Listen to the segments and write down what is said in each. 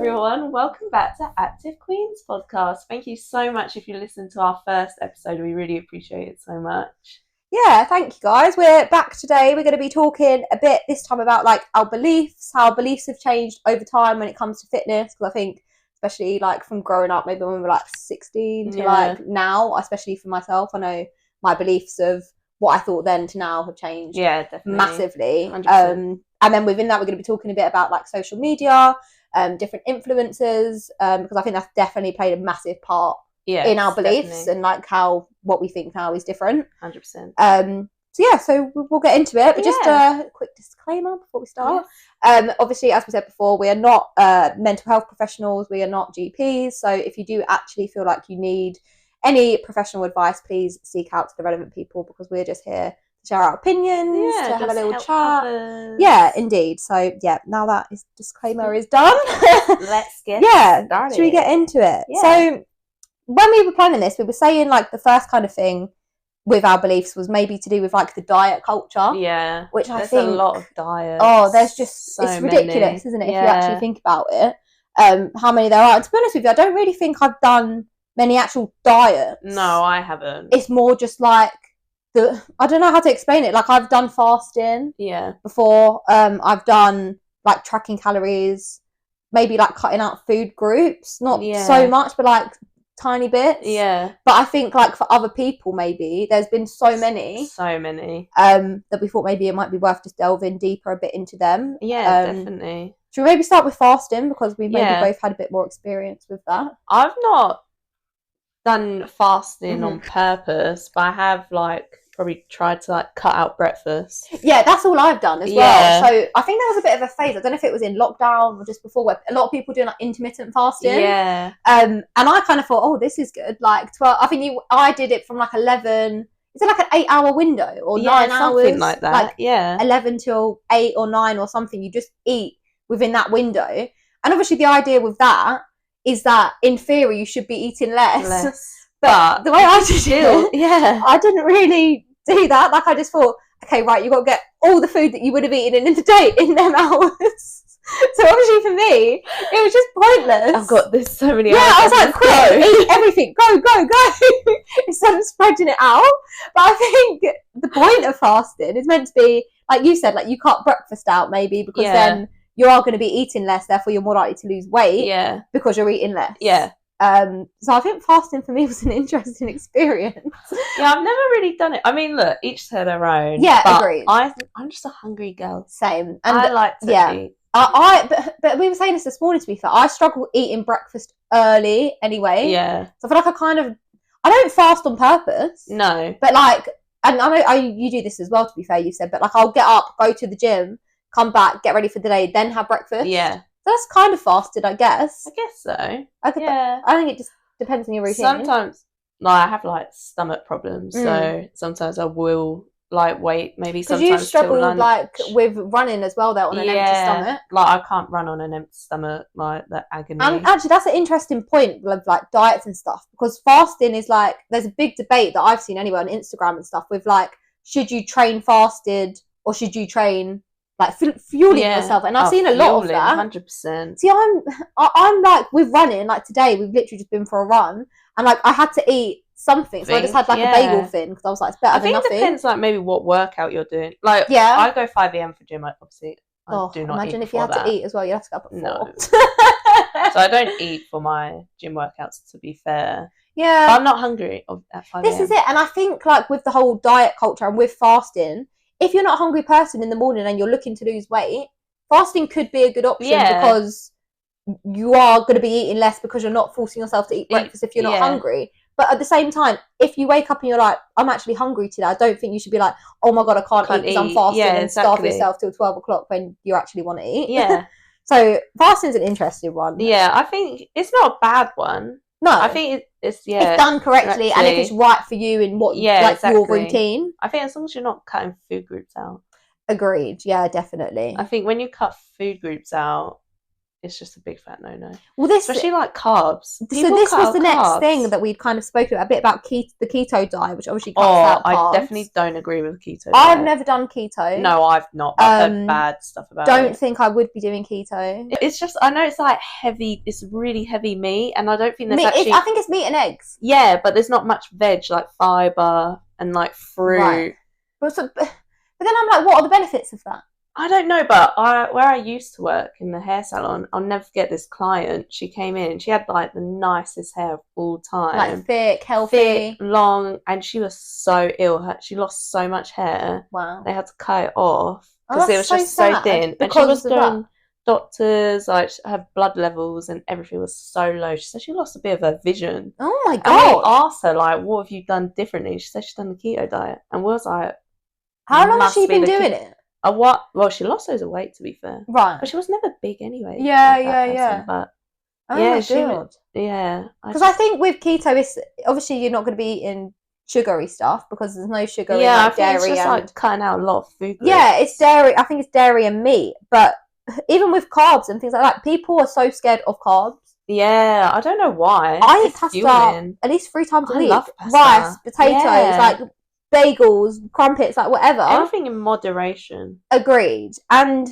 everyone. Welcome back to Active Queens podcast. Thank you so much if you listened to our first episode. We really appreciate it so much. Yeah, thank you guys. We're back today. We're going to be talking a bit this time about like our beliefs, how our beliefs have changed over time when it comes to fitness. Because I think, especially like from growing up, maybe when we were like 16 to like now, especially for myself, I know my beliefs of what I thought then to now have changed massively. 100%. And then within that, we're going to be talking a bit about like social media, different influencers, because I think that's definitely played a massive part in our beliefs and like how what we think now is different. 100%. So we'll get into it, but just a quick disclaimer before we start. Obviously, as we said before, we are not mental health professionals, we are not GPs, so if you do actually feel like you need any professional advice, please seek out to the relevant people, because we're just here to share our opinions, to have a little chat. Others. Yeah, indeed. So now that disclaimer is done, let's get started. Should we get into it? So when we were planning this, we were saying like the first kind of thing with our beliefs was maybe to do with like the diet culture. Yeah, which there's I think a lot of diets. Oh, there's just so it's ridiculous, many. Isn't it? If you actually think about it, how many there are. And to be honest with you, I don't really think I've done many actual diets. No, I haven't. It's more just like I don't know how to explain it. Like I've done fasting. Before. I've done like tracking calories, maybe like cutting out food groups, not so much, but like tiny bits. But I think like for other people, maybe there's been so many that we thought maybe it might be worth just delving deeper a bit into them. Definitely. Should we maybe start with fasting, because we maybe both had a bit more experience with that? I've not done fasting on purpose, but I have like probably tried to like cut out breakfast. Yeah, that's all I've done as well. So I think there was a bit of a phase, I don't know if it was in lockdown or just before, where a lot of people doing like intermittent fasting. And I kind of thought, oh, this is good. Like 12, I did it from like 11, is it like an 8-hour window or 9 hours? Something like that. Like 11 till 8 or 9 or something. You just eat within that window. And obviously the idea with that is that in theory you should be eating less. But the way I did it, I didn't really do that. Like I just thought, okay, right, you've got to get all the food that you would have eaten in the day in them hours. So obviously for me, it was just pointless. I've got this so many hours. I was like, quick, eat everything, go, instead of spreading it out. But I think the point of fasting is meant to be, like you said, like you cut breakfast out maybe, because then you are going to be eating less, therefore you're more likely to lose weight because you're eating less. So I think fasting for me was an interesting experience. I've never really done it. I mean, look, each to their own. Agreed. I'm just a hungry girl. Same. And I like to eat. But we were saying this morning, to be fair, I struggle eating breakfast early anyway. So I feel like I don't fast on purpose. No. But like, and I know you do this as well, to be fair, you said, but like I'll get up, go to the gym, come back, get ready for the day, then have breakfast. That's kind of fasted, I guess. I guess so. I think it just depends on your routine. Sometimes, like, I have like stomach problems, so sometimes I will like wait. Maybe sometimes you've struggled like with running as well, though, on an empty stomach. Like I can't run on an empty stomach, like the agony. And actually, that's an interesting point with like diets and stuff, because fasting is like, there's a big debate that I've seen anyway on Instagram and stuff with like, should you train fasted or should you train like fueling yourself? And I've seen a lot of that. 100%. See, I'm like, with running, like today we've literally just been for a run, and like I had to eat something, so I just had like a bagel thing, because I was like, it's better than nothing. I think it depends like maybe what workout you're doing. Like I go 5 a.m. for gym, obviously. I do not imagine eat if you had to eat as well, you'd have to go up at 4. No. So I don't eat for my gym workouts, to be fair. But I'm not hungry at 5 a.m. This is it. And I think like with the whole diet culture and with fasting, if you're not a hungry person in the morning and you're looking to lose weight, fasting could be a good option, because you are going to be eating less, because you're not forcing yourself to eat breakfast if you're not hungry. But at the same time, if you wake up and you're like, I'm actually hungry today, I don't think you should be like, oh my God, I can't eat because I'm fasting, and starve yourself till 12 o'clock when you actually want to eat. So fasting's an interesting one. I think it's not a bad one. No, I think it's if done correctly, and if it's right for you in what your routine. I think as long as you're not cutting food groups out. Agreed. Yeah, definitely. I think when you cut food groups out, it's just a big fat no. Well, this especially like carbs. So this was the next thing that we'd kind of spoken about, a bit about the keto diet, which obviously cuts out carbs. I definitely don't agree with keto diet. I've never done keto. No, I've not. I've heard bad stuff about it. Don't think I would be doing keto. It's just, I know it's like heavy, it's really heavy meat, and I don't think there's actually... I think it's meat and eggs. Yeah, but there's not much veg, like fibre and like fruit. Right. But then I'm like, what are the benefits of that? I don't know, but where I used to work in the hair salon, I'll never forget this client. She came in and she had like the nicest hair of all time. Like thick, healthy. Thick, long, and she was so ill. She lost so much hair. Wow. They had to cut it off because it was just so thin. And she was doing doctors, like her blood levels and everything was so low. She said she lost a bit of her vision. Oh my God. And we asked her, like, what have you done differently? She said she's done the keto diet. And we was like, how long has she been doing it? Well, she lost loads of weight, to be fair. Right. But she was never big anyway. Yeah. But yeah, because I think with keto, it's obviously you're not going to be eating sugary stuff because there's no sugar in like dairy. It's just like cutting out a lot of food groups. Yeah, it's dairy. I think it's dairy and meat. But even with carbs and things like that, people are so scared of carbs. Yeah, I don't know why. I eat pasta at least 3 times a week. Love pasta. Rice, potatoes, like bagels, crumpets, like whatever. Everything in moderation. Agreed. And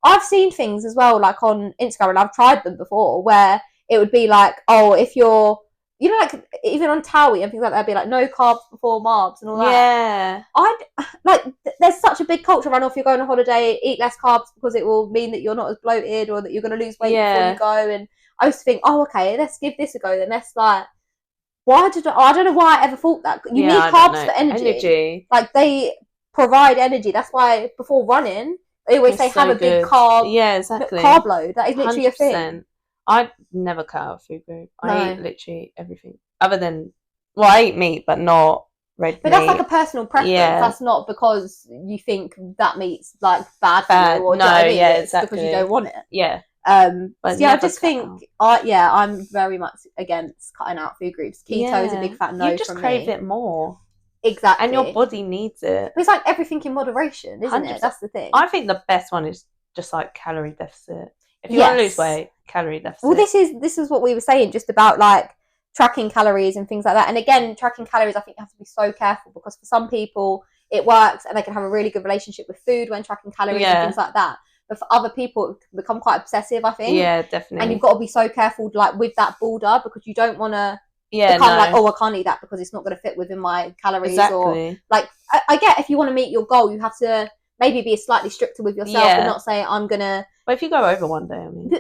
I've seen things as well, like on Instagram, and I've tried them before, where it would be like, oh, if you're, you know, like even on Towie and things like that, it'd be like no carbs before marbs and all that. Yeah. There's such a big culture around, if you're going on holiday, eat less carbs because it will mean that you're not as bloated or that you're going to lose weight before you go. And I used to think, oh, okay, let's give this a go. Then let's like, I don't know why I ever thought that. You need carbs for energy. Like they provide energy. That's why before running, they always say have a big carb. Yeah, exactly. Carb load. That is literally 100%. A thing. I never cut out a food group. I eat literally everything other than, well, I eat meat, but not red meat. But that's like a personal preference. Yeah. That's not because you think that meat's like bad for you or exactly. Because you don't want it. Yeah. But I just think, I'm very much against cutting out food groups. Keto is a big fat no. You just crave it more. Exactly. And your body needs it. But it's like everything in moderation, isn't 100%. It? That's the thing. I think the best one is just like calorie deficit. If you want to lose weight, calorie deficit. Well, this is what we were saying, just about like tracking calories and things like that. And again, tracking calories, I think you have to be so careful because for some people it works and they can have a really good relationship with food when tracking calories and things like that. But for other people, it can become quite obsessive, I think. Yeah, definitely. And you've got to be so careful, like with that border, because you don't want to become like, oh, I can't eat that because it's not going to fit within my calories. Exactly. Or like, I get if you want to meet your goal, you have to maybe be slightly stricter with yourself and not say I'm gonna. But if you go over one day, I mean.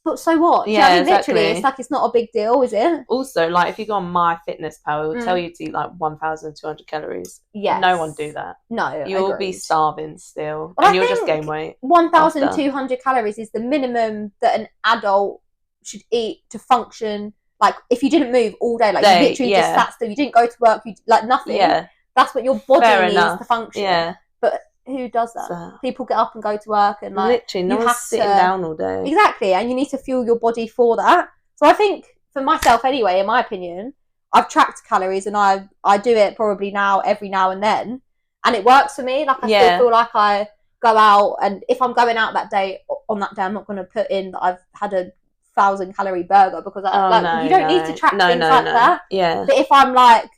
But so what? Yeah, I mean, literally, it's like it's not a big deal, is it? Also, like if you go on MyFitnessPal, it will tell you to eat like 1,200 calories. Yes. No one do that. No, you'll be starving still, and you'll just gain weight. 1,200 calories is the minimum that an adult should eat to function. Like if you didn't move all day, like you literally just sat still, you didn't go to work, you like nothing. Yeah, that's what your body needs to function. Yeah, but who does that? People get up and go to work and like literally no one's sitting down all day. Exactly, and you need to fuel your body for that. So I think for myself anyway, in my opinion, I've tracked calories and I do it probably now every now and then, and it works for me. Like I still feel like I go out, and if I'm going out that day, on that day I'm not going to put in that I've had a 1,000-calorie burger because you don't need to track things like that. Yeah. But if I'm like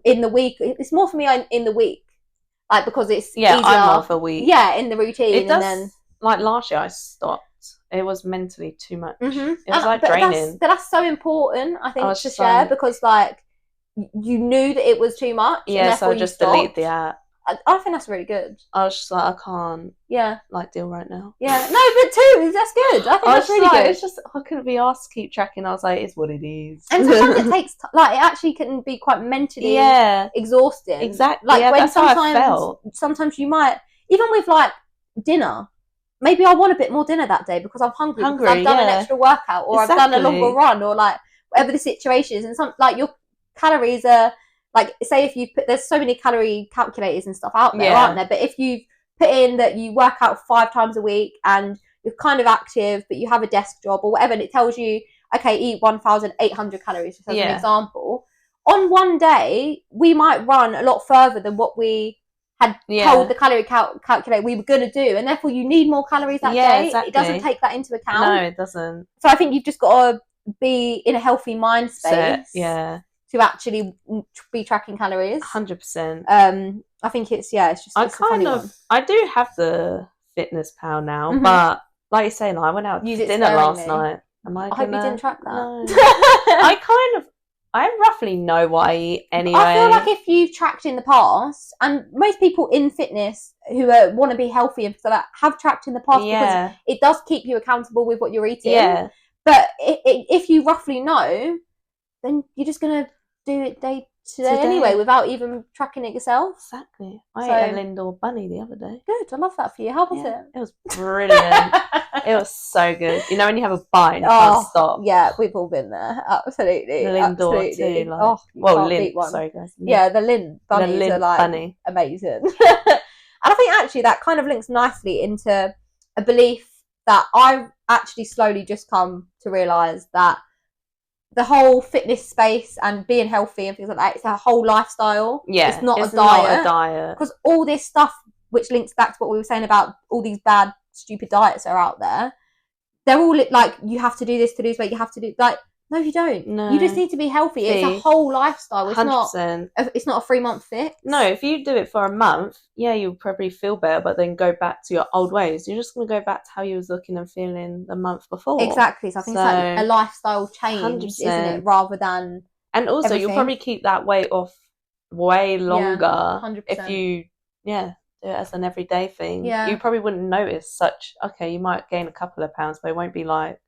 in the week, it's more for me in the week. Like, because it's easier. I'm off a week. Yeah, in the routine. It does, and then like last year I stopped. It was mentally too much. It was like draining. But that's so important, I think, to share because like you knew that it was too much. Yeah, so I just deleted the app. I think that's really good. I was just like, I can't like deal right now. Yeah. No, but too, that's good. I think that's really good. It's just I couldn't be asked to keep tracking. I was like, it's what it is. And sometimes it takes like it actually can be quite mentally exhausting. Exactly. Like when that's how I felt. Sometimes you might, even with like dinner, maybe I want a bit more dinner that day because I'm hungry because I've done an extra workout or I've done a longer run or like whatever the situation is. And some like your calories are like, say if you put, there's so many calorie calculators and stuff out there, aren't there? But if you put in that you work out 5 times a week and you're kind of active, but you have a desk job or whatever, and it tells you, okay, eat 1,800 calories, just as an example. On one day, we might run a lot further than what we had told the calorie calculator we were going to do, and therefore you need more calories that day. Exactly. It doesn't take that into account. No, it doesn't. So I think you've just got to be in a healthy mind space to actually be tracking calories. 100%. I think it's just I do have the Fitness Pal now, but like you say, I went out to dinner last night. I hope you didn't track that. No. I roughly know what I eat anyway. I feel like if you've tracked in the past, and most people in fitness who want to be healthy and so that have tracked in the past because it does keep you accountable with what you're eating. Yeah. But if you roughly know, then you're just going to do it day to day anyway without even tracking it yourself. Exactly. I ate a Lindor bunny the other day. Good. I love that for you. How was it? It was brilliant. It was so good. You know when you have a bite and you can't stop. Yeah, we've all been there. Absolutely. Lindor too. Lind. Sorry guys. Yeah, the Lind bunnies are like amazing. And I think actually that kind of links nicely into a belief that I've actually slowly just come to realise that the whole fitness space and being healthy and things like that, it's a whole lifestyle. Yeah, it's not a diet. Because all this stuff, which links back to what we were saying about all these bad, stupid diets that are out there, they're all like, you have to do this to lose weight, you have to do, like, no, you don't. No. You just need to be healthy. It's a whole lifestyle. It's 100%. It's not a 3-month fix. No, if you do it for a month, you'll probably feel better, but then go back to your old ways. You're just going to go back to how you was looking and feeling the month before. Exactly. So I think it's like a lifestyle change, 100%. Isn't it? Rather than And also, everything. You'll probably keep that weight off way longer 100%. if you, do it as an everyday thing. Yeah. You probably wouldn't notice you might gain a couple of pounds, but it won't be like,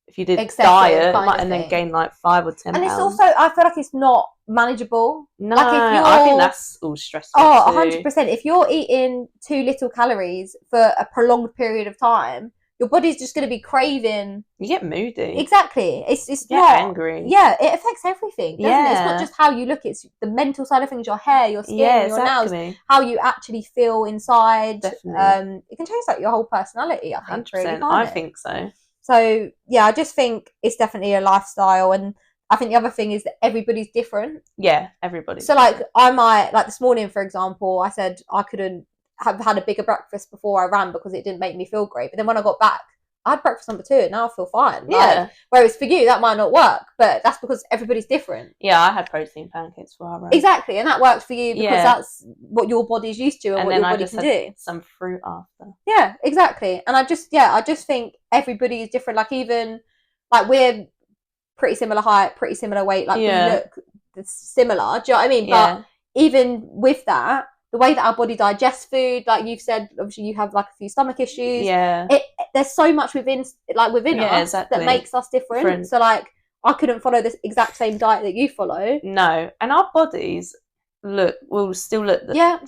if you did diet and then gain like 5 or 10 and pounds. It's also, I feel like it's not manageable. No, like I think that's all stressful. 100%. If you're eating too little calories for a prolonged period of time, your body's just going to be craving. You get moody. Exactly. It's not angry. Yeah, it affects everything, doesn't it? It's not just how you look, it's the mental side of things, your hair, your skin, your nails, how you actually feel inside. Definitely. It can change like your whole personality, I think. 100%. Really, I think so. So, I just think it's definitely a lifestyle. And I think the other thing is that everybody's different. Yeah, everybody. So, like, I might, like this morning, for example, I said I couldn't have had a bigger breakfast before I ran because it didn't make me feel great. But then when I got back, I had breakfast number 2 and now I feel fine. Yeah. Like, whereas for you, that might not work, but that's because everybody's different. Yeah, I had protein pancakes before I ran. Exactly, and that works for you because that's what your body's used to and what your body can do. Some fruit after. Yeah, exactly. And I just think everybody is different. Like even, like we're pretty similar height, pretty similar weight. Like we look similar. Do you know what I mean? But even with that, the way that our body digests food, like you've said, obviously you have like a few stomach issues. Yeah. There's so much within us that makes us different. So like I couldn't follow this exact same diet that you follow. No. And our bodies will still look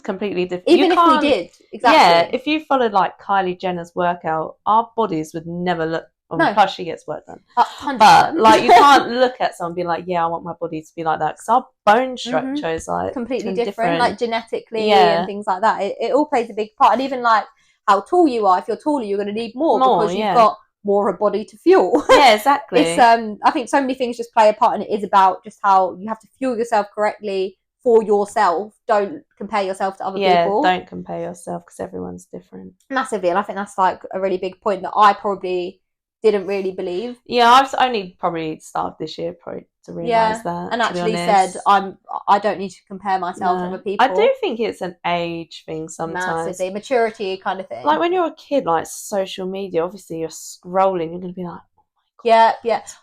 completely different. Even if we did. Exactly. Yeah. If you followed like Kylie Jenner's workout, our bodies would never look. Plus she gets work done. 100%. But like you can't look at someone and be like, I want my body to be like that, because our bone structure is like completely different, like genetically and things like that. It all plays a big part. And even like how tall you are, if you're taller, you're going to need more because you've got more of a body to fuel. Yeah, exactly. It's I think so many things just play a part, and it is about just how you have to fuel yourself correctly for yourself. Don't compare yourself to other people. Don't compare yourself because everyone's different. Massively. And I think that's like a really big point that I probably didn't really believe. Yeah, I've only probably started this year to realise that. And actually said I don't need to compare myself to other people. I do think it's an age thing sometimes. Massively, maturity kind of thing. Like when you're a kid, like social media, obviously you're scrolling, you're going to be like, yeah.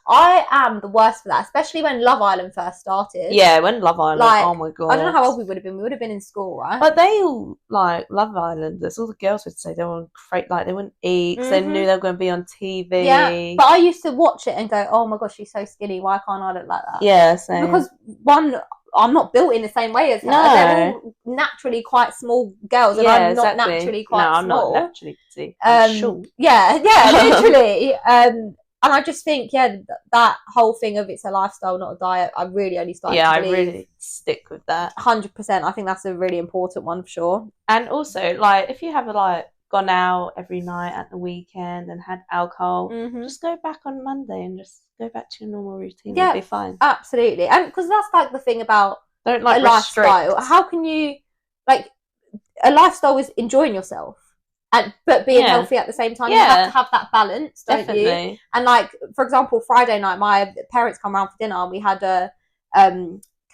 I am the worst for that, especially when Love Island first started. Yeah, when Love Island, oh my God. I don't know how old we would have been. We would have been in school, right? But they all, like, Love Islanders, all the girls would say they were they wouldn't eat because they knew they were going to be on TV. Yeah, but I used to watch it and go, oh my gosh, she's so skinny. Why can't I look like that? Yeah, same. Because I'm not built in the same way as her. No. They're all naturally quite small girls, and I'm not naturally quite small. No, I'm not naturally petite. I'm short. Yeah, literally. And I just think, that whole thing of it's a lifestyle, not a diet, I really only started to believe. I really stick with that. 100%. I think that's a really important one for sure. And also, like, if you have, like, gone out every night at the weekend and had alcohol, just go back on Monday and just go back to your normal routine. You'll be fine. Absolutely. And because that's, like, the thing about a lifestyle. How can you, like, a lifestyle is enjoying yourself. But being healthy at the same time. You have to have that balance, don't you? And like, for example, Friday night, my parents come around for dinner and we had a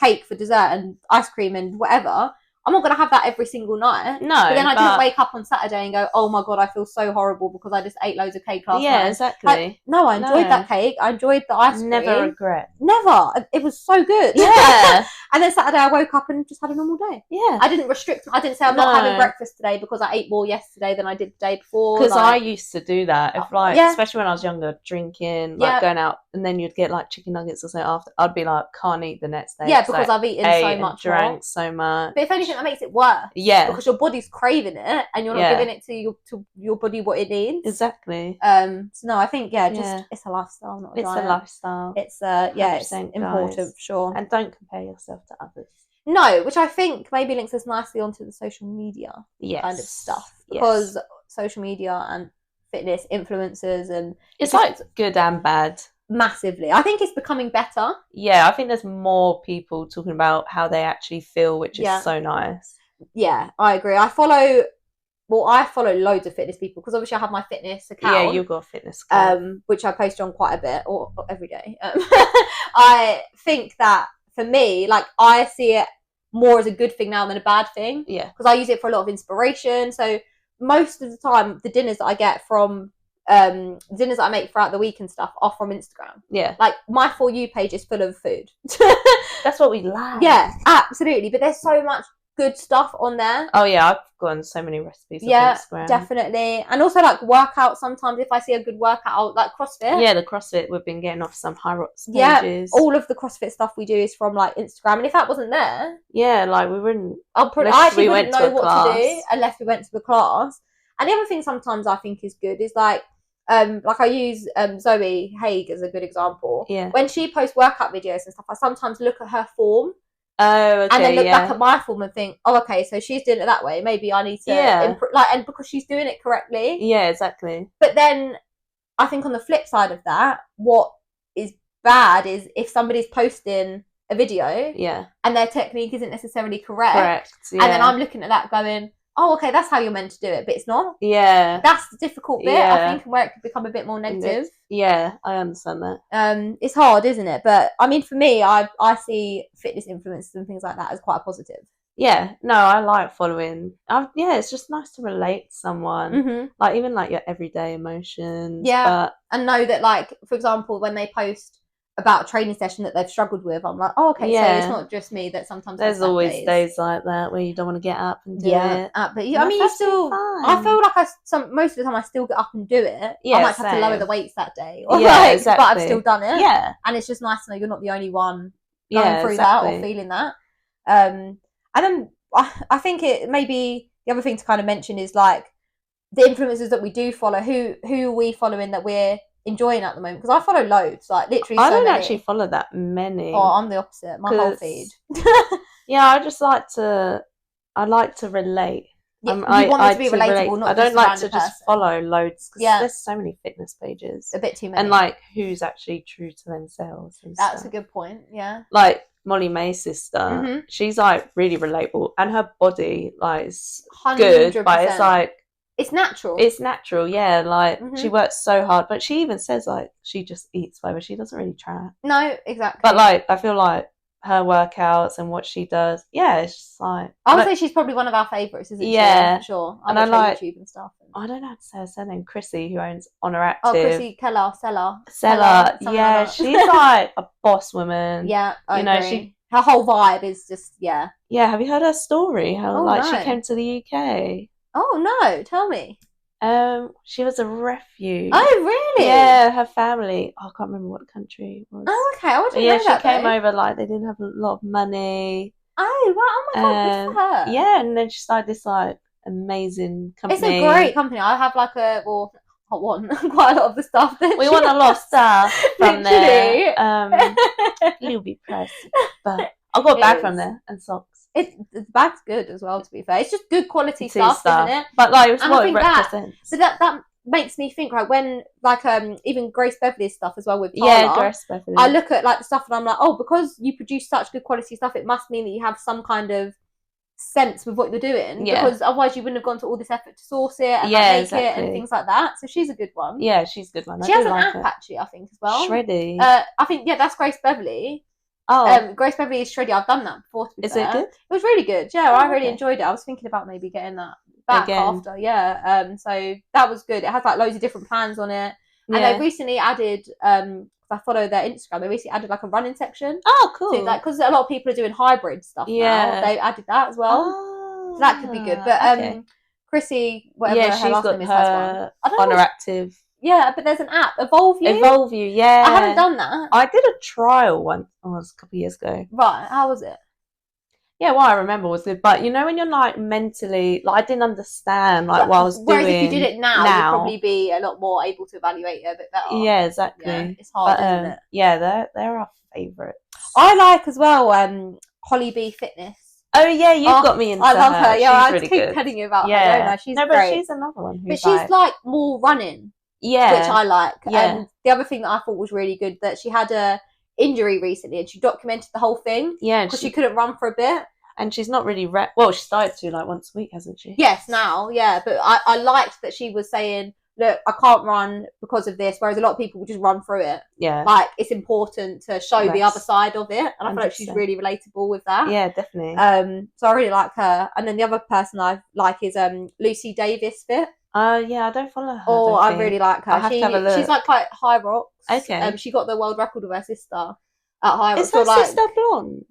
cake for dessert and ice cream and whatever. I'm not going to have that every single night. No. But then I didn't wake up on Saturday and go, oh my God, I feel so horrible because I just ate loads of cake last night. Yeah, exactly. I enjoyed that cake. I enjoyed the ice cream. Never regret. Never. It was so good. Yeah. And then Saturday I woke up and just had a normal day. Yeah. I didn't restrict. I didn't say I'm not having breakfast today because I ate more yesterday than I did the day before. Because I used to do that. If especially when I was younger, drinking, going out, and then you'd get like chicken nuggets or something after. I'd be like, can't eat the next day. Yeah, because I've eaten so much. Drank so much. But if anything, that makes it worse. Yeah. Because your body's craving it and you're not giving it to your body what it needs. Exactly. So no, I think it's a lifestyle, not a diet. It's a lifestyle. It's it's important for sure. And don't compare yourself to others. No, which I think maybe links us nicely onto the social media kind of stuff. Because social media and fitness influencers and it's like good and bad. Massively. I think it's becoming better. Yeah, I think there's more people talking about how they actually feel, which is so nice. Yeah, I agree. I follow loads of fitness people because obviously I have my fitness account. Yeah, you've got a fitness account. Which I post on quite a bit or every day. I think that for me, like, I see it more as a good thing now than a bad thing. Yeah. Because I use it for a lot of inspiration. So most of the time, the dinners that I get from dinners that I make throughout the week and stuff are from Instagram. Yeah. Like, my For You page is full of food. That's what we like. Yeah, absolutely. But there's so much good stuff on there. Oh yeah, I've gotten so many recipes on Instagram. Definitely. And also like workouts, sometimes if I see a good workout, like CrossFit. Yeah, the CrossFit, we've been getting off some high rocks pages. Yeah, all of the CrossFit stuff we do is from like Instagram, and if that wasn't there, like we wouldn't I actually wouldn't know what to do unless we went to the class. And the other thing sometimes I think is good is like I use Zoe Haig as a good example. Yeah. When she posts workout videos and stuff, I sometimes look at her form. Oh, okay, and then look back at my form and think, oh, okay, so she's doing it that way. Maybe I need to improve, and because she's doing it correctly. Yeah, exactly. But then I think on the flip side of that, what is bad is if somebody's posting a video, and their technique isn't necessarily correct, and then I'm looking at that going, oh, okay, that's how you're meant to do it, but it's not. Yeah. That's the difficult bit, I think, where it could become a bit more negative. Yeah, I understand that. It's hard, isn't it? But, I mean, for me, I see fitness influencers and things like that as quite a positive. Yeah, no, I like following. It's just nice to relate to someone. Mm-hmm. Like, even, like, your everyday emotions. Yeah, and know that, like, for example, when they post about a training session that they've struggled with, I'm like, oh, okay, so it's not just me that sometimes there's always days like that where you don't want to get up and do it. But I mean, you still fine. I feel like most of the time I still get up and do it. I might have to lower the weights that day, or exactly. But I've still done it. And it's just nice to know you're not the only one going through that or feeling that. And then I think it maybe the other thing to kind of mention is like the influencers that we do follow. Who are we following that we're enjoying at the moment? Because I follow loads, like literally I don't actually follow that many. Oh, I'm the opposite. My whole feed. I just like to relate. You want to be relatable, not I don't like to person. Just follow loads because there's so many fitness pages. A bit too many. And like who's actually true to themselves. That's stuff. A good point, yeah. Like Molly May's sister, she's like really relatable and her body like is 100%. Good, but it's like it's natural. It's natural, yeah. Like she works so hard, but she even says like she just eats whatever. She doesn't really track. No, exactly. But like I feel like her workouts and what she does, it's just like I would say she's probably one of our favourites, isn't she? Yeah, for sure. And I like YouTube and stuff. I don't know how to say her surname. Chrissy, who owns Honor Active. Oh, Chrissy Seller. Yeah, she's like a boss woman. Yeah, I agree. Her whole vibe is just Yeah, have you heard her story? How she came to the UK? Oh no, tell me. She was a refuge. Oh really? Yeah, her family. I can't remember what country it was. Oh okay, I wouldn't know that. She came over like they didn't have a lot of money. Oh wow! Oh my god, good for her. Yeah, and then she started this like amazing company. It's a great company. I have like quite a lot of the stuff that we want a lot of stuff from there. You'll be pressed, but I got a bag from there and socks. The bag's good as well, to be fair. It's just good quality stuff, isn't it? But like, it's what it represents. So that makes me think, right, when like even Grace Beverley's stuff as well with Paula, Grace Beverley. I look at like the stuff and I'm like, oh, because you produce such good quality stuff, it must mean that you have some kind of sense with what you're doing, because otherwise you wouldn't have gone to all this effort to source it and make it and things like that. So she's a good one. Yeah, she's a good one. She has an app actually, I think, as well. Shreddy. I think that's Grace Beverly. Oh, Grace Beverly is Shreddy. I've done that before. To be fair. It good? It was really good. Yeah, I really enjoyed it. I was thinking about maybe getting that back after. Yeah. So that was good. It has like loads of different plans on it, and they recently added. I follow their Instagram. They recently added like a running section. Oh, cool. So, like, because a lot of people are doing hybrid stuff now. They added that as well. So that could be good. But Chrissy, whatever her last name is, has one. Honoractive. Yeah, but there's an app, Evolve You. Evolve You, yeah. I haven't done that. I did a trial once. It was a couple of years ago. Right, how was it? Yeah, what I remember was good. But, you know, when you're, like, mentally... Like, I didn't understand, like, what I was doing. Whereas if you did it now, you'd probably be a lot more able to evaluate it a bit better. Yeah, exactly. Yeah, it's hard, isn't it? Yeah, they're our favourites. I like, as well, Holly B Fitness. Oh, yeah, you've got me into her. I love her. Yeah, she's I really keep good. telling you about her, don't I? She's great. But she's another one who's she's, like, more running. Yeah. Which I like. Yeah. And the other thing that I thought was really good, that she had a injury recently and she documented the whole thing. Yeah. Because she couldn't run for a bit. And she's not really... Well, she started to, like, once a week, hasn't she? Yes, now, yeah. But I liked that she was saying, look, I can't run because of this, whereas a lot of people will just run through it. Yeah. Like, it's important to show the other side of it. And I 100%. feel like she's really relatable with that. Yeah, definitely. So I really like her. And then the other person I like is Lucy Davis Fit. Yeah, I don't follow her. Oh, I really like her. I have to have a look. She's like quite high rocks. Okay. She got the world record with her sister at high rocks. Is her sister blonde?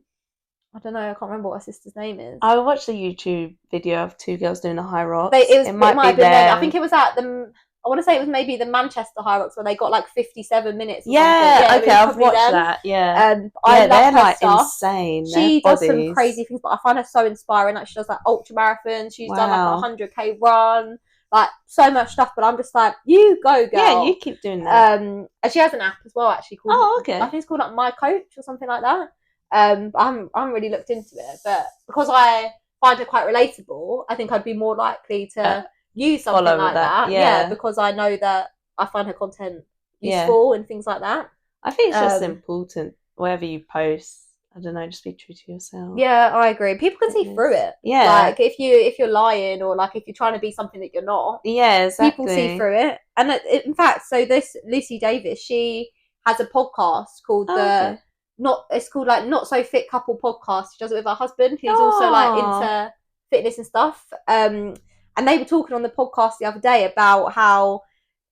I don't know. I can't remember what her sister's name is. I watched a YouTube video of two girls doing a high rocks. It might have been them. I think it was at the... I want to say it was maybe the Manchester High Rocks where they got like 57 minutes. Yeah, okay, I've watched that. Yeah, I love her like stuff. Insane. She does some crazy things, but I find her so inspiring. Like she does like ultra marathons. She's done like a 100k run, like so much stuff. But I'm just like, you go, girl. Yeah, you keep doing that. And she has an app as well, actually called. Oh, okay. I think it's called like My Coach or something like that. I haven't really looked into it, but because I find her quite relatable, I think I'd be more likely to. Use something like that. Yeah, because I know that I find her content useful and things like that. I think it's just important, whatever you post, I don't know, just be true to yourself. Yeah, I agree. People can see through it. Yeah. Like if you're lying or like if you're trying to be something that you're not. Yeah, exactly. People see through it. And in fact, so this Lucy Davis, she has a podcast called it's called like Not So Fit Couple Podcast. She does it with her husband, who's also like into fitness and stuff. And they were talking on the podcast the other day about how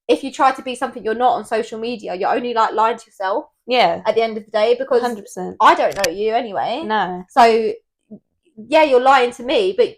if you try to be something you're not on social media, you're only like lying to yourself. Yeah. At the end of the day, because 100%. I don't know you anyway. No. So yeah, you're lying to me, but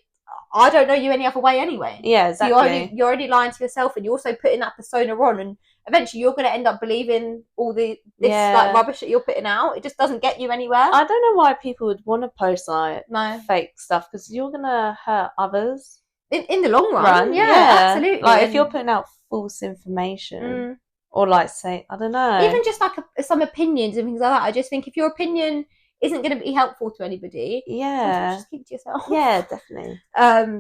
I don't know you any other way anyway. Yeah, exactly. So you're only lying to yourself, and you're also putting that persona on, and eventually you're going to end up believing all this like rubbish that you're putting out. It just doesn't get you anywhere. I don't know why people would want to post like fake stuff, because you're going to hurt others. In the long run, yeah, absolutely. Like if you're putting out false information, or like say, I don't know, even just like some opinions and things like that. I just think if your opinion isn't going to be helpful to anybody, just keep it to yourself. Yeah, definitely.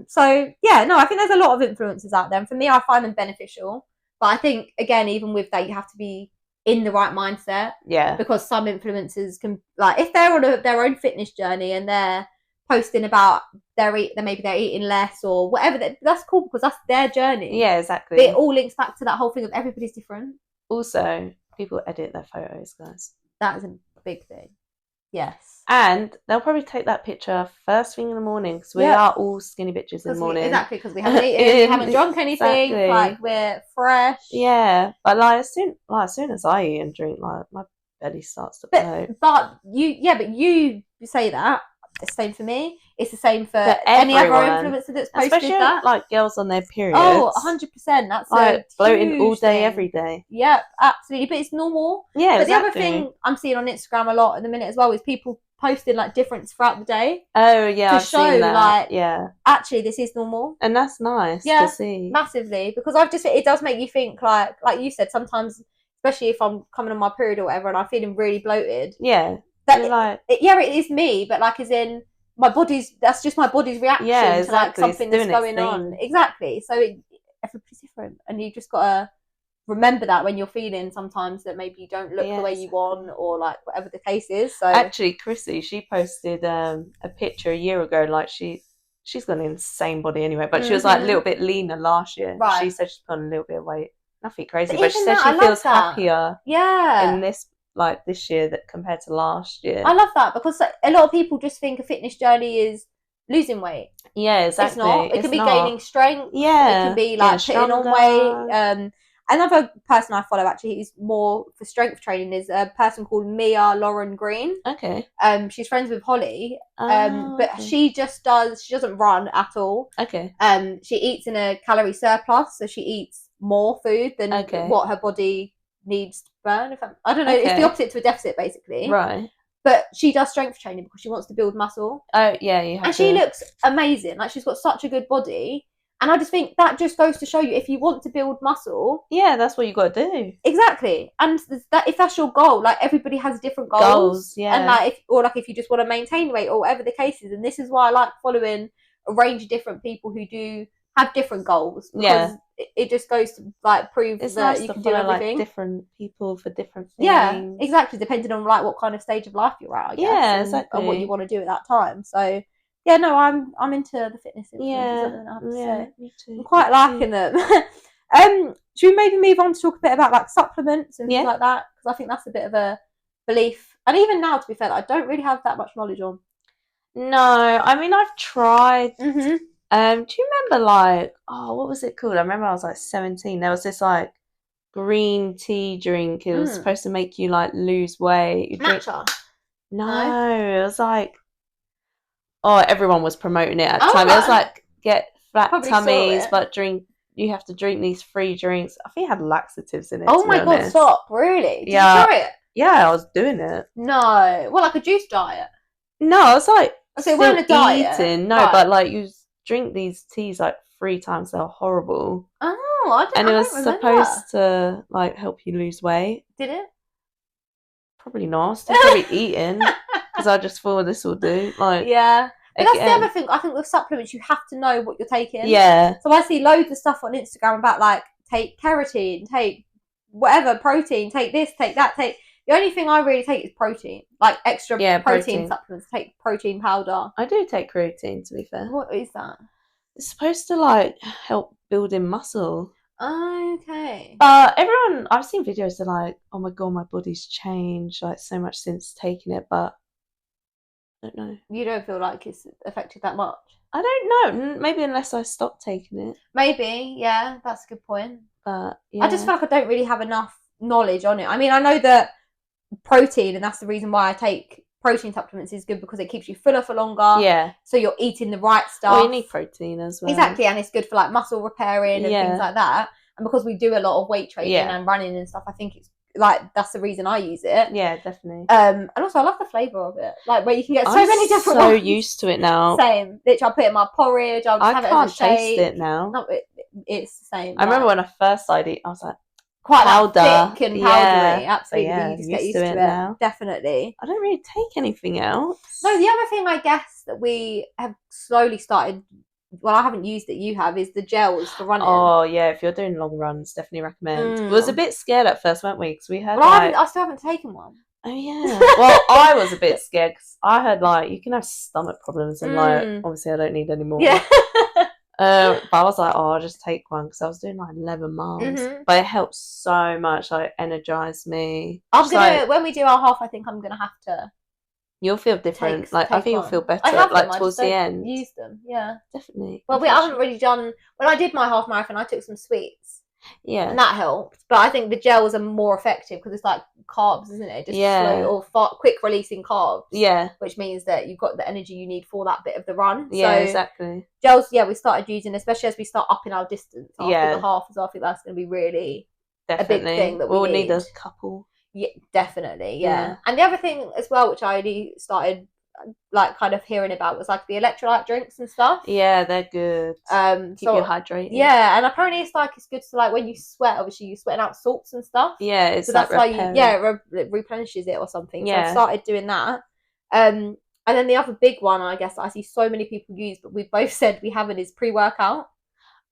So yeah, no, I think there's a lot of influencers out there, and for me, I find them beneficial. But I think again, even with that, you have to be in the right mindset. Yeah, because some influencers can, like, if they're on their own fitness journey and they're posting about maybe they're eating less or whatever, that's cool, because that's their journey. Yeah, exactly. But it all links back to that whole thing of everybody's different. Also, people edit their photos, guys. That is a big thing. Yes. And they'll probably take that picture first thing in the morning, because we are all skinny bitches in the morning. Exactly, because we haven't eaten, we haven't drunk anything, like we're fresh. Yeah, but as soon as I eat and drink, like my belly starts to bloat. But you say that. It's the same for me. It's the same for any other influencer that's posted. Especially that. Like girls on their periods. Oh, 100%. That's like bloating all day, every day. Yeah, absolutely. But it's normal. Yeah, but the other thing I'm seeing on Instagram a lot at the minute as well is people posting like difference throughout the day. Oh yeah, to show like actually this is normal, and that's nice to see massively, because it does make you think like you said, sometimes, especially if I'm coming on my period or whatever and I'm feeling really bloated. Yeah. It is me, but like as in that's just my body's reaction to like something that's going on. Exactly. So everybody's different, and you just gotta remember that when you're feeling sometimes that maybe you don't look the way you want, or like whatever the case is. So actually, Chrissy, she posted a picture a year ago, like she she's got an insane body anyway, but she was like a little bit leaner last year. Right. She said she's put on a little bit of weight. Nothing crazy, but she said she feels happier in this year that compared to last year. I love that, because a lot of people just think a fitness journey is losing weight. Yeah, exactly. It's not. It can be gaining strength. Yeah. It can be like putting on weight. Another person I follow actually who's more for strength training is a person called Mia Lauren Green. Okay. She's friends with Holly. But she doesn't run at all. Okay. She eats in a calorie surplus, so she eats more food than what her body needs to burn. I don't know, it's the opposite to a deficit basically. Right. But she does strength training because she wants to build muscle. Oh yeah, you have and she looks amazing. Like, she's got such a good body. And I just think that just goes to show you, if you want to build muscle, that's what you got to do. Exactly. And if that's your goal, like, everybody has different goals. And like, if you just want to maintain weight or whatever the case is. And this is why I like following a range of different people who do have different goals. Because it just goes to like prove that you can do everything. Like different people for different things. Yeah, exactly. Depending on like what kind of stage of life you're at, I guess. Yeah, exactly. And what you want to do at that time. So yeah, no, I'm into the fitness influencers. I have to say. Me too. I'm quite liking them. Should we maybe move on to talk a bit about like supplements and things like that? Because I think that's a bit of a belief. And even now, to be fair, I don't really have that much knowledge on. No, I mean, I've tried. Mm-hmm. Do you remember like, what was it called? I remember I was like 17. There was this like green tea drink. It was supposed to make you like lose weight. Matcha? No, it was like, everyone was promoting it at the time. Right. It was like, get flat tummies, but you have to drink these free drinks. I think it had laxatives in it. Oh my god, stop. Really? Did you try it? Yeah, I was doing it. No. Well, like a juice diet? No, I was like, so it wasn't a diet? Eating. No, but like you drink these teas like 3 times. They're horrible. Oh, I don't. And it was supposed to like help you lose weight. Did it? Probably not. Still probably eating, because I just thought this will do. Like, yeah. But that's the other thing. I think with supplements, you have to know what you're taking. Yeah. So I see loads of stuff on Instagram about like, take keratin, take whatever protein, take this, take that, take. The only thing I really take is protein, like extra protein supplements. Take protein powder. I do take creatine, to be fair. What is that? It's supposed to like help building muscle. Okay. But I've seen videos that are like, oh my god, my body's changed like so much since taking it, but I don't know. You don't feel like it's affected that much? I don't know. Maybe unless I stop taking it. Maybe, yeah, that's a good point. But yeah. I just feel like I don't really have enough knowledge on it. I mean, I know that protein, and that's the reason why I take protein supplements, is good because it keeps you fuller for longer. Yeah. So you're eating the right stuff. Well, you need protein as well. Exactly, and it's good for like muscle repairing and things like that. And because we do a lot of weight training and running and stuff, I think it's like that's the reason I use it. Yeah, definitely. And also I love the flavour of it. Like where you can get so many different ones. I'm so used to it now. Same. Literally, I'll put it in my porridge. I'll just have it as a shake. I can't taste it now. No, it's the same. I remember when I first started it, I was like, quite like thick and powdery. Absolutely. Yeah, you just get used to it now. Definitely. I don't really take anything else. No, the other thing I guess that we have slowly started, well, I haven't used it, you have, is the gels for running. Oh yeah, if you're doing long runs, definitely recommend. We was a bit scared at first, weren't we? Because we had I still haven't taken one. Oh yeah. Well, I was a bit scared because I heard like you can have stomach problems and like obviously I don't need any more. Yeah. But I was like, I'll just take one because I was doing like 11 miles. But it helps so much, like energized me. I'm gonna when we do our half, I think I'm gonna have to. You'll feel different. I think you'll feel better. Like towards the end. Use them, yeah, definitely. Well, I haven't really done. When I did my half marathon, I took some sweets. Yeah, and that helped. But I think the gels are more effective because it's like carbs, isn't it? Just slow or quick releasing carbs. Yeah, which means that you've got the energy you need for that bit of the run. Yeah, so exactly. Gels, we started using, especially as we start upping our distance after the half as well. I think that's going to be really a big thing that we'll need a couple. Yeah, definitely. Yeah. And the other thing as well, which I only started like kind of hearing about, was like the electrolyte drinks and stuff. Yeah, they're good. Keep you hydrated. Yeah, and apparently it's good to like when you sweat, obviously you're sweating out salts and stuff. Yeah, it's so that's why it replenishes it or something. So I started doing that. And then the other big one, I guess, I see so many people use, but we both said we haven't, is pre-workout.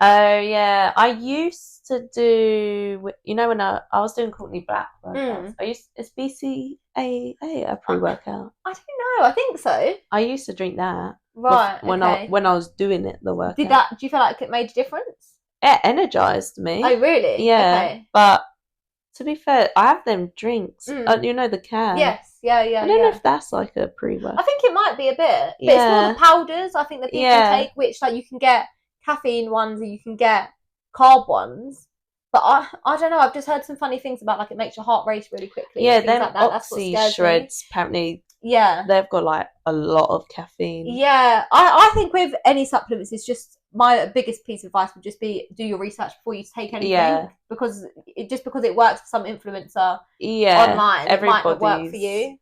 Oh yeah, I used to do. You know, when I was doing Courtney Black workouts, it's BCAA a pre-workout. I don't know. I think so. I used to drink that. Right. When I was doing it, the workout. Do you feel like it made a difference? It energized me. Oh really? Yeah. Okay. But to be fair, I have them drinks. You know, the can. Yes. Yeah. I don't know if that's like a pre-workout. I think it might be a bit. But it's more the powders. I think that people take, which like you can get caffeine ones and you can get carb ones. But I don't know. I've just heard some funny things about like it makes your heart race really quickly. Yeah, them like that. Oxy shreds apparently. Yeah, they've got like a lot of caffeine. Yeah, I think with any supplements, it's just my biggest piece of advice would just be do your research before you take anything. Yeah. Because it works for some influencer. Yeah, online, it might not work for you.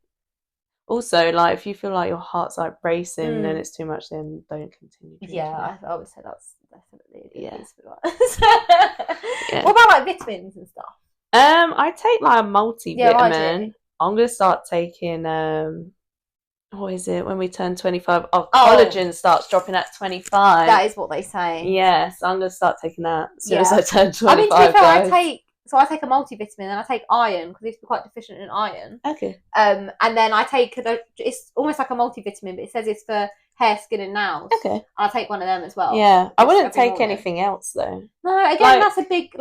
Also, like if you feel like your heart's like racing and it's too much, then don't continue drinking. Yeah, I would say that's definitely a good piece of advice. What about like vitamins and stuff? I take like a multivitamin. Yeah, I'm gonna start taking what is it when we turn 25? Collagen starts dropping at 25. That is what they say. Yes, I'm gonna start taking that as soon as I turn 25. I mean, to be fair, I take a multivitamin and I take iron because I used to be quite deficient in iron. Okay. And then I take it's almost like a multivitamin, but it says it's for hair, skin, and nails. Okay. I'll take one of them as well. Yeah, I wouldn't take anything else though. No, again, that's a big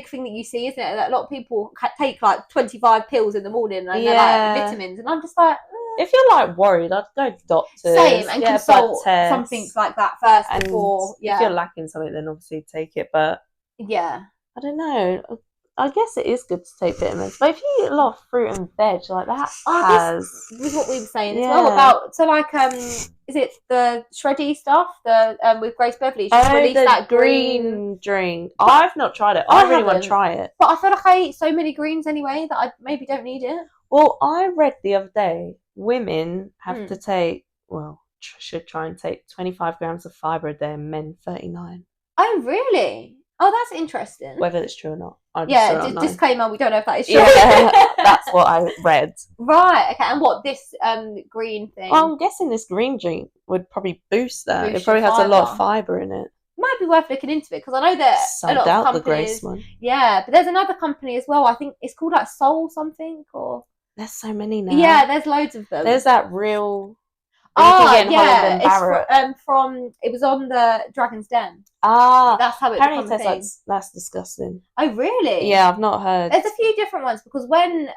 thing that you see, isn't it? That a lot of people take like 25 pills in the morning and they're like vitamins, and I'm just like. If you're like worried, I'd go to doctors. Same, and consult something like that first before. If you're lacking something, then obviously take it. But yeah, I don't know. I guess it is good to take vitamins, but if you eat a lot of fruit and veg, like that this was what we were saying as well about. So like, is it the shreddy stuff? The with Grace Beverley, she released that green drink. I've not tried it. I really want to try it, but I feel like I eat so many greens anyway that I maybe don't need it. Well, I read the other day women have to take should try and take 25 grams of fibre a day, and men 39. Oh really? Oh, that's interesting. Whether it's true or not. Disclaimer, we don't know if that is true. Yeah, that's what I read. Right, okay. And what, this green thing? Well, I'm guessing this green drink would probably boost that. It probably has a lot of fibre in it. Might be worth looking into it, because I know that a lot of companies... the Grace one. Yeah, but there's another company as well. I think it's called like Soul something, or... There's so many now. Yeah, there's loads of them. There's that real... yeah, it's from it was on the Dragon's Den. That's how it becomes. That's disgusting. Oh really? Yeah, I've not heard. There's a few different ones, because when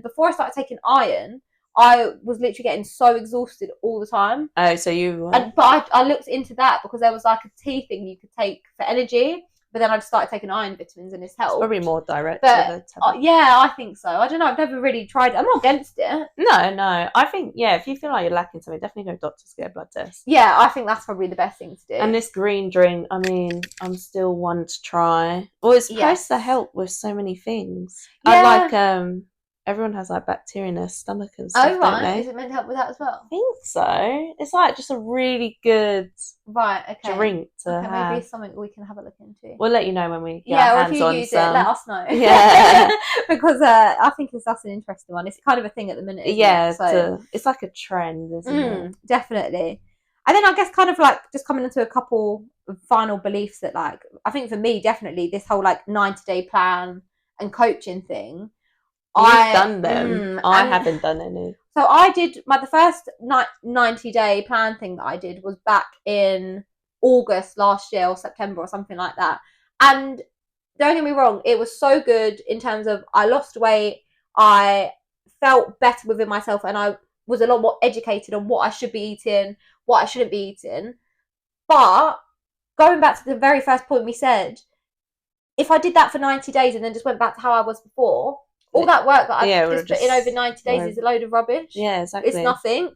before I started taking iron, I was literally getting so exhausted all the time. Oh, so you? But I looked into that because there was like a tea thing you could take for energy. But then I just started taking iron vitamins, and it's helped. It's probably more direct. But yeah, I think so. I don't know. I've never really tried it. I'm not against it. No. I think, if you feel like you're lacking something, definitely go to doctors to get a blood test. Yeah, I think that's probably the best thing to do. And this green drink, I mean, I'm still one to try. Well, it's supposed to help with so many things. Yeah. I like, everyone has like bacteria in their stomach and stuff. Oh right, don't they? Is it meant to help with that as well? I think so. It's like just a really good drink to have. Maybe it's something we can have a look into. We'll let you know when we get our hands on or if you use it, let us know. Yeah, because I think that's an interesting one. It's kind of a thing at the minute. It's like a trend, isn't it? Definitely. And then I guess kind of like just coming into a couple of final beliefs that, like, I think for me definitely this whole like 90-day plan and coaching thing. You've done them. I haven't done any. So I did the first 90-day plan thing that I did was back in August last year, or September or something like that. And don't get me wrong, it was so good in terms of I lost weight, I felt better within myself, and I was a lot more educated on what I should be eating, what I shouldn't be eating. But going back to the very first point we said, if I did that for 90 days and then just went back to how I was before, all that work that I've just put in over 90 days is a load of rubbish. Yeah, exactly. It's nothing.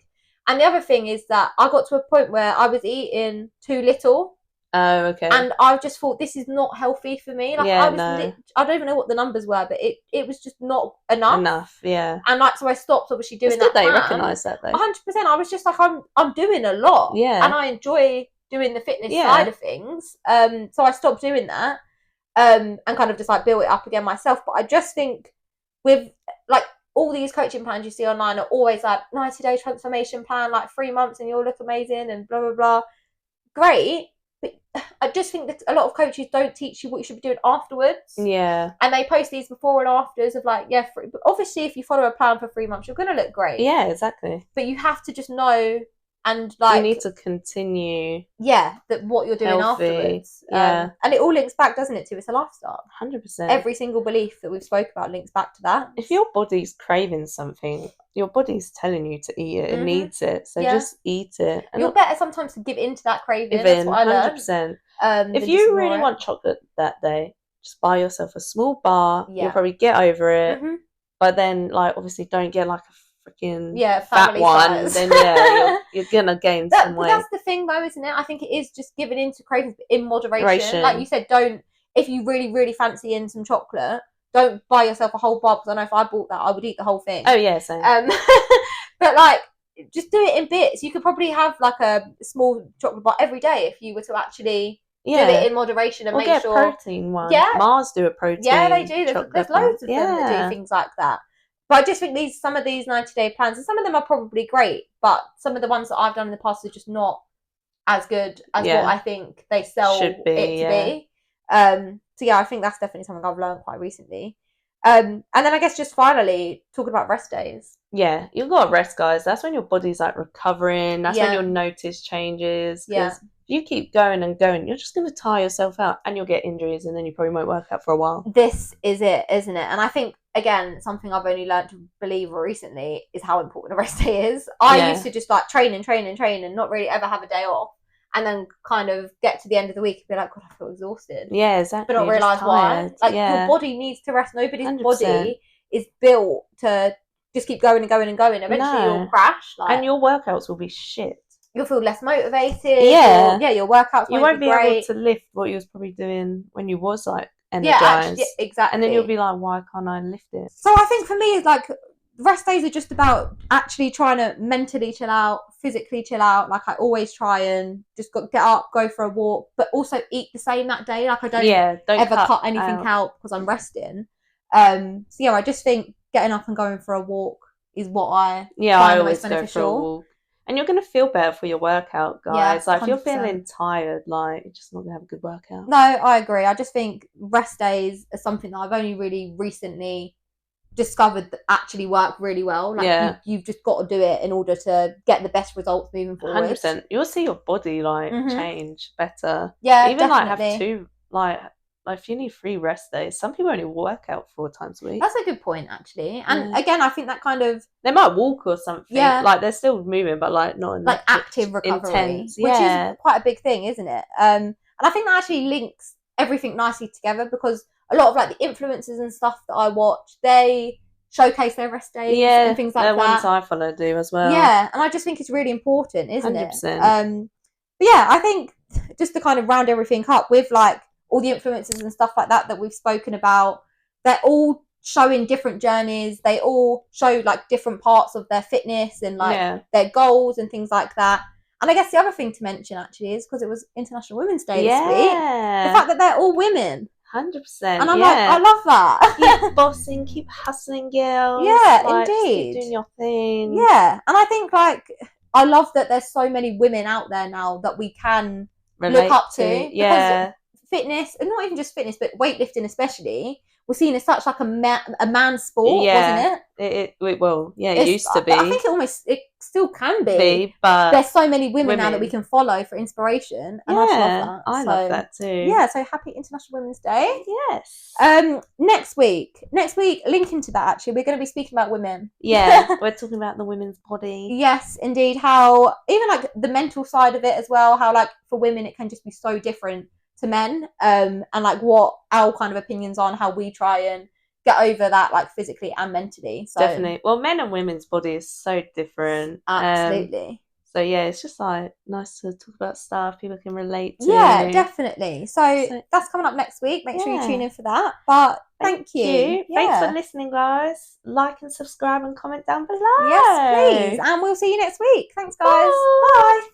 And the other thing is that I got to a point where I was eating too little. Oh, okay. And I just thought, this is not healthy for me. Like, I don't even know what the numbers were, but it was just not enough. Yeah. And like, so I stopped obviously doing that. It's good that you recognise that though. 100%. I was just like, I'm doing a lot. Yeah. And I enjoy doing the fitness side of things. So I stopped doing that. And kind of just like built it up again myself. But I just think with like all these coaching plans you see online are always like 90-day transformation plan, like 3 months and you'll look amazing and blah blah blah. Great, But I just think that a lot of coaches don't teach you what you should be doing afterwards. Yeah. And they post these before and afters of like, yeah, but obviously if you follow a plan for 3 months, you're going to look great. Yeah, exactly. But you have to just know and like... You need to continue. Yeah, that what you're doing healthy. Afterwards. Yeah. And it all links back, doesn't it, to it's a lifestyle. 100%. Every single belief that we've spoke about links back to that. If your body's craving something, your body's telling you to eat it. It needs it. So just eat it. And you're better sometimes to give in to that craving. That's what I learned. 100%. If you really want chocolate that day, just buy yourself a small bar. Yeah. You'll probably get over it. Mm-hmm. But then, like, obviously don't get like a freaking fat one. Then you're gonna gain some weight. That's the thing though, isn't it? I think it is just giving in to cravings, but in moderation. Like you said, don't, if you really, really fancy in some chocolate, don't buy yourself a whole bar, because I know if I bought that, I would eat the whole thing. Oh yeah, same. But like, just do it in bits. You could probably have like a small chocolate bar every day if you were to actually do it in moderation and make sure. Or get a protein one. Yeah. Mars do a protein. Yeah, they do. There's loads of them that do things like that. But I just think some of these 90-day plans, and some of them are probably great, but some of the ones that I've done in the past are just not as good as what I think they sell it to be. So yeah, I think that's definitely something I've learned quite recently. And then I guess just finally talking about rest days. Yeah, you've got to rest, guys. That's when your body's like recovering. That's when you'll notice changes. Yeah. If you keep going and going, you're just going to tire yourself out and you'll get injuries, and then you probably won't work out for a while. This is it, isn't it? And I think, again, something I've only learned to believe recently is how important a rest day is. I used to just like train and not really ever have a day off, and then kind of get to the end of the week and be like, God, I feel exhausted. Yeah, exactly. But not realise why. Like, your body needs to rest. Nobody's 100%. Body is built to just keep going and going and going. Eventually you'll crash. And your workouts will be shit. You'll feel less motivated. Yeah. Your workouts you won't be able to lift what you was probably doing when you was like energized. Yeah, exactly. And then you'll be like, why can't I lift it? So I think for me, it's like, rest days are just about actually trying to mentally chill out, physically chill out. Like I always try and just get up, go for a walk, but also eat the same that day. Like I don't ever cut anything out because I'm resting. So yeah, I just think getting up and going for a walk is what I find always go for a walk. And you're going to feel better for your workout, guys. Like, 100%. If you're feeling tired, like, you're just not going to have a good workout. No, I agree. I just think rest days are something that I've only really recently discovered that actually work really well. Like, you've just got to do it in order to get the best results moving forward. 100%. You'll see your body, like, change better. Yeah, even, definitely. like, have 2, like, if you need 3 rest days, some people only work out 4 times a week. That's a good point, actually. And again, I think that kind of... They might walk or something. Yeah. Like, they're still moving, but, like, not in like active recovery. Intense. Which is quite a big thing, isn't it? And I think that actually links everything nicely together, because a lot of, like, the influencers and stuff that I watch, they showcase their rest days and things like that. Yeah, ones I follow do as well. Yeah, and I just think it's really important, isn't 100%. It? But yeah, I think just to kind of round everything up with, like, all the influencers and stuff like that we've spoken about, they're all showing different journeys. They all show like different parts of their fitness and like their goals and things like that. And I guess the other thing to mention actually is, because it was International Women's Day this week, the fact that they're all women. 100%. And I'm like, I love that. Keep bossing, keep hustling, girls. Yeah, like, indeed. Keep doing your thing. Yeah, and I think like, I love that there's so many women out there now that we can look up to. Yeah. Fitness, and not even just fitness, but weightlifting especially, was seen as such like a man's sport, wasn't it? It used to be. I think it still can be, but there's so many women now that we can follow for inspiration, and I just love that. I love that too. Yeah, so happy International Women's Day. Yes. Next week, linking to that, actually, we're going to be speaking about women. Yeah, we're talking about the women's body. Yes, indeed. How even like the mental side of it as well. How like for women it can just be so different to men, and like what our kind of opinions on how we try and get over that, like physically and mentally. So definitely, well, men and women's body is so different. Absolutely. So yeah, it's just like nice to talk about stuff people can relate to. Yeah, definitely. So that's coming up next week. Make sure you tune in for that. But thank you. Thanks for listening, guys. Like and subscribe and comment down below. Yes, please. And we'll see you next week. Thanks, guys. Bye.